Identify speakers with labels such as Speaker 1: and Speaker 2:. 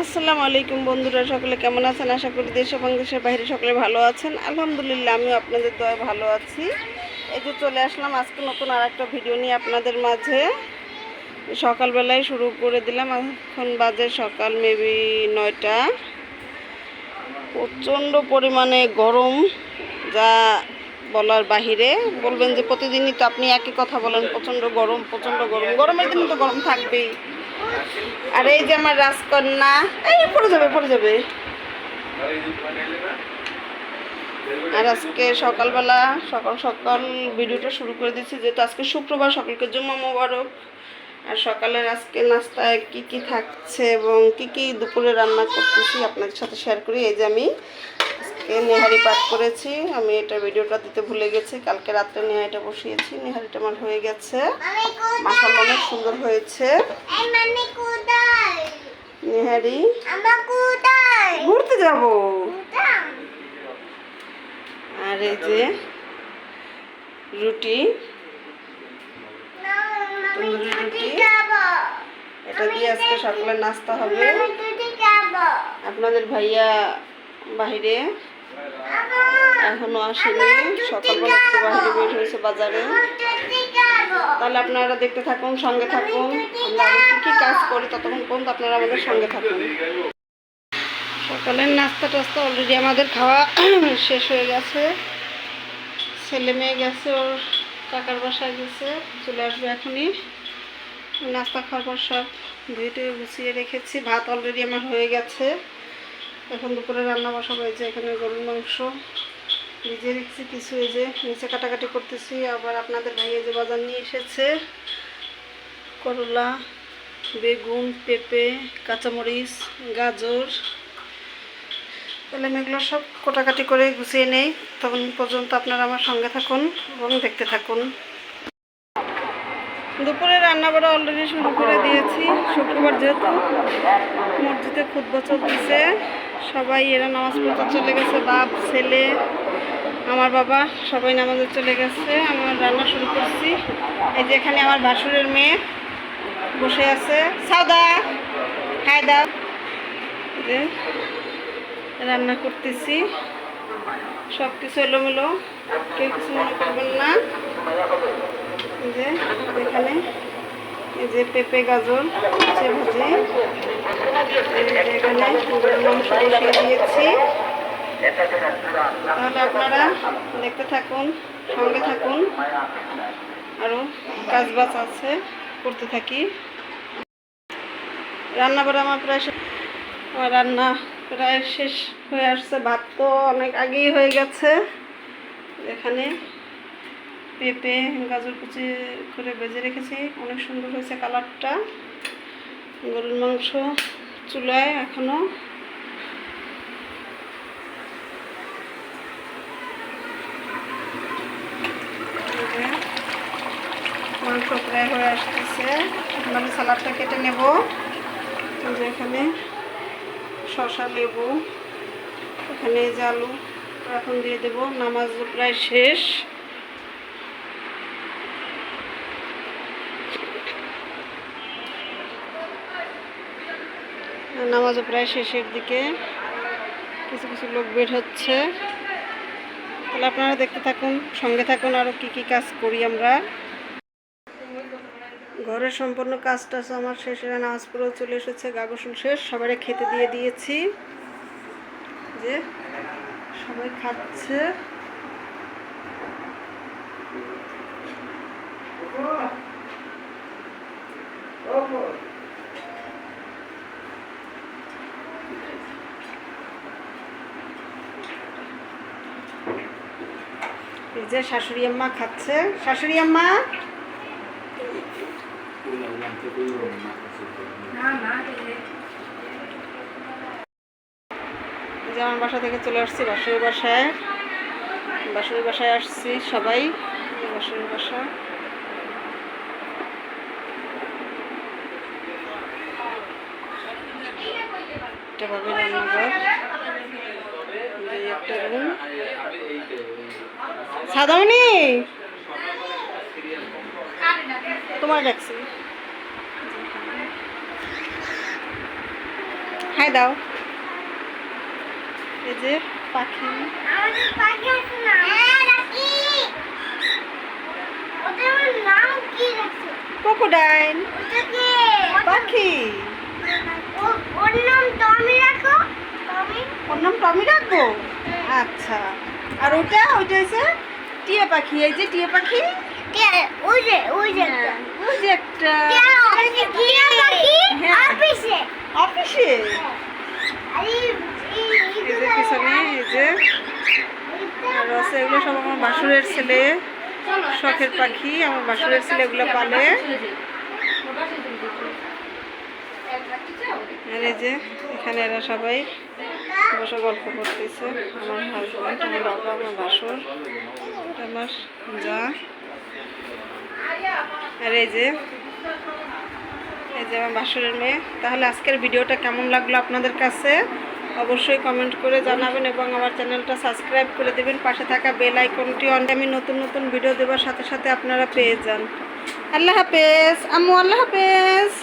Speaker 1: আসসালামু আলাইকুম বন্ধুরা, সকলে কেমন আছেন? আশা করি দেশ এবং দেশের বাইরে সকলে ভালো আছেন। আলহামদুলিল্লাহ, আমিও আপনাদের দয়ায় ভালো আছি। এই যে চলে আসলাম আজকে নতুন আর একটা ভিডিও নিয়ে আপনাদের মাঝে। সকালবেলায় শুরু করে দিলাম, এখন বাজে সকাল মেবি 9টা। প্রচণ্ড পরিমাণে গরম, যা বলার বাহিরে। বলবেন যে প্রতিদিনই তো আপনি একই কথা বলেন, প্রচণ্ড গরম প্রচণ্ড গরম। গরমের দিনে তো গরম থাকবেই। আর এই যে আমার রাজকন্যা, এই পড়ে যাবে। আর আজকে সকালবেলা সকাল সকাল ভিডিওটা শুরু করে দিচ্ছি, যেহেতু আজকে শুক্রবার, সকলকে জুম্মা মোবারক। আর সকালের আজকে নাস্তায় কি কি থাকছে এবং কি কি দুপুরে রান্না করতেছি আপনাদের সাথে শেয়ার করি। এই যে আমি আজকে নেহারি পাক করেছি, আমি এটা ভিডিওটা দিতে ভুলে গেছি। কালকে রাত্রে নেহারিটা বসিয়েছি, নেহারিটা আমার হয়ে গেছে, মাশাআল্লাহ অনেক সুন্দর হয়েছে। নেহারি ঘুরতে যাব। আর এই যে রুটি, তন্দুরি রুটি, এটা দিয়ে আজকে সকালে নাস্তা হবে। আপনাদের ভাইয়া বাহিরে এখনো আসেনি, সকালবেলা একটু বাহিরে বের হয়েছে বাজারে। তাহলে আপনারা দেখতে থাকুন, সঙ্গে থাকুন, আমরা আরো কি কি কাজ করি ততক্ষণ পর্যন্ত আপনারা আমাদের সঙ্গে থাকুন। সকালের নাস্তা টাস্তা অলরেডি আমাদের খাওয়া শেষ হয়ে গেছে। ছেলে মেয়ে গেছে, ওর কাকার বাসায় গেছে, চলে আসবে এখনই। নাস্তা খাওয়ার পর সব ধুয়ে গুছিয়ে রেখেছি। ভাত অলরেডি আমার হয়ে গেছে, এখন দুপুরে রান্না বসাবো। এই যে এখানে গরুর মাংস ভিজিয়ে রেখেছি কিছু, এই যে নিচে কাটাকাটি করতেছি। আবার আপনাদের ভাই এই যে বাজার নিয়ে এসেছে, করলা, বেগুন, পেঁপে, কাঁচামরিচ, গাজর। তাহলে আমি এগুলো সব কোটাকাটি করে গুছিয়ে নেই, তখন পর্যন্ত আপনারা আমার সঙ্গে থাকুন এবং দেখতে থাকুন। দুপুরে রান্নাবাড়া অলরেডি শুরু করে দিয়েছি। শুক্রবার যেহেতু মসজিদে খুতবা চলতেছে, সবাই এরা নামাজ পড়তে চলে গেছে। বাপ, ছেলে, আমার বাবা সবাই নামাজে চলে গেছে। আমার রান্না শুরু করছি। এই যে এখানে আমার ভাসুরের মেয়ে বসে আছে, সাউদা হায়দা, যে রান্না করতেছি। সব কিছু এলোমেলো, কেউ কিছু মনে করবেন না। যে এখানে এই যে পেঁপে, গাজর ভাজি, এখানে গরুর মাংস বসিয়ে দিয়েছি। তাহলে আপনারা দেখতে থাকুন, সঙ্গে থাকুন, আরও কাজ বাজ আছে, করতে থাকি। রান্না বাড়া আমার রান্না প্রায় শেষ হয়ে আসছে। ভাত তো অনেক আগেই হয়ে গেছে। এখানে পেঁপে, গাজর কুচি করে ভেজে রেখেছি, অনেক সুন্দর হয়েছে কালারটা। গরুর মাংস চুলায় এখনো। মাংস প্রায় হয়ে আসতেছে, মানে সালাডটা কেটে নেব। যে এখানে শসা, লেবু, এখানে যে আলু এখন দিয়ে দেব। নামাজ প্রায় শেষ, নামাজও প্রায় শেষের দিকে, কিছু কিছু লোক বের হচ্ছে। তাহলে আপনারা দেখতে থাকুন, সঙ্গে থাকুন, আরও কি কি কাজ করি আমরা। ঘরের সম্পূর্ণ কাজটা আমার শেষ, নামাজ পড়েও চলে এসেছে, গা গোসল শেষ, সবাই খেতে দিয়ে দিয়েছি। যে সবাই খাচ্ছে। এই যে শাশুড়ি আম্মা খাচ্ছে। শাশুড়ি আম্মা, যে আমার বাসা থেকে চলে আসছি বাসুর বাসায় আসছি সবাই। বাসুর বাসা, এটা ভাবে রান্নাঘর, একটা রুম। সাদামণি তোমার ডাকছি। হাই দাও। এই যে পাখি,
Speaker 2: আমাদের পাখি আছে না? রাখি। ওদের নাম কি রাখছো?
Speaker 1: ক্রোকোডাইল
Speaker 2: ওটা কি?
Speaker 1: পাখি।
Speaker 2: ওর নাম টমি রাখো। টমি।
Speaker 1: ওর নাম টমি রাখবো? আচ্ছা। আর ওইটা হচ্ছে টিয়া পাখি। এই যে টিয়া পাখি,
Speaker 2: ওই যে
Speaker 1: হ্যাঁ, ওই যে একটা
Speaker 2: টিয়া পাখি
Speaker 1: হ্যাঁ।
Speaker 2: অফিসে।
Speaker 1: অফিসে।
Speaker 2: আরে
Speaker 1: এই যে পিছনে এই যে আর আছে, এগুলো সব আমার বাসুরের ছেলে, শখের পাখি। আমার বাসুরের ছেলে এগুলো পালে। আর এই যে এখানে এরা সবাই বসে গল্প করতেছে। আমার হাজব্যান্ড, আমার বাবা, আমার বাসুর, এটা আমার যা। আর এই যে আমার বাসুরের মেয়ে। তাহলে আজকের ভিডিওটা কেমন লাগলো আপনাদের কাছে অবশ্যই কমেন্ট করে জানাবেন এবং আমার চ্যানেলটা সাবস্ক্রাইব করে দেবেন। পাশে থাকা বেল আইকনটি অন, আমি নতুন নতুন ভিডিও দেওয়ার সাথে সাথে আপনারা পেয়ে যান। আল্লাহ হাফেজ আম্মু, আল্লাহ হাফেজ।